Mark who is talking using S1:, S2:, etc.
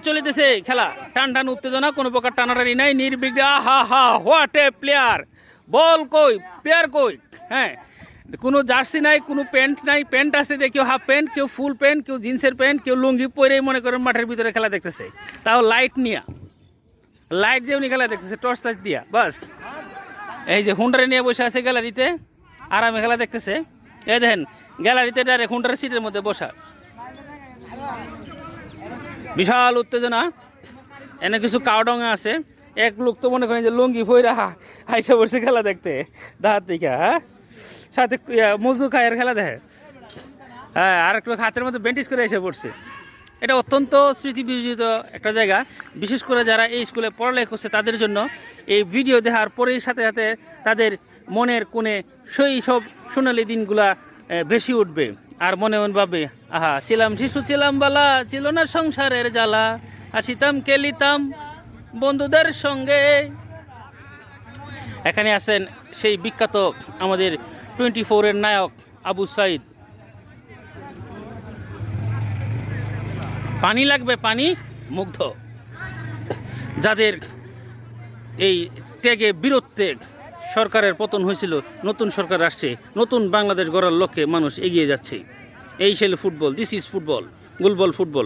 S1: চলিতেছে খেলা, টান টান উত্তেজনা, কোনো প্রকার টানাটানি নাই, নির্বিঘ্নে। হা হা, হোয়াট এ প্লেয়ার! বল কই, প্লেয়ার কই? হ্যাঁ, কোনো জার্সি নাই, কোনো প্যান্ট নাই। প্যান্ট আছে, কেউ হাফ প্যান্ট, কেউ ফুল প্যান্ট, কেউ জিন্সের প্যান্ট, কেউ লুঙ্গি পরেই মনে করেন মাঠের ভিতরে খেলা দেখতেছে, তাও লাইট নিয়ে। লাইট দিয়ে উনি খেলা দেখতেছে, টর্চ লাইট দিয়া। বাস এই যে হুন্ডারে নিয়ে বসে আছে গ্যালারিতে, আরামে খেলা দেখতেছে। এই দেখেন গ্যালারিতে ডাইরেক্ট হুন্ডারের সিটের মধ্যে বসা। বিশাল উত্তেজনা। এনে কিছু কাউডঙ্গা আছে। এক লোক তো মনে করেন যে লুঙ্গি ভইরা আইসা বসে খেলা দেখতে দাঁত থেকে। হ্যাঁ, সাথে মজু খায়ের খেলা দেখে। হ্যাঁ, আর একটু হাতের মধ্যে ব্যান্ডেজ করে এসে পড়ছে। এটা অত্যন্ত স্মৃতি বিজড়িত একটা জায়গা, বিশেষ করে যারা এই স্কুলে পড়ালেখা করছে তাদের জন্য। এই ভিডিও দেখার পরেই সাথে সাথে তাদের মনের কোণে সেই সব সোনালি দিনগুলা বেশি উঠবে, আর মনে মন ভাবে, আহা ছিলাম শিশু, ছিলাম বালা, ছিল না সংসারের জ্বালা, হাসিতাম খেলিতাম বন্ধুদের সঙ্গে। এখানে আছেন সেই বিখ্যাত আমাদের 24-এর নায়ক আবু সাইদ। পানি লাগবে, পানি মুগ্ধ, যাদের এই ত্যাগে বীরত্বে সরকারের পতন হয়েছিল, নতুন সরকার আসছে, নতুন বাংলাদেশ গড়ার লক্ষ্যে মানুষ এগিয়ে যাচ্ছে। এই ছিল football, this is football, goalball football.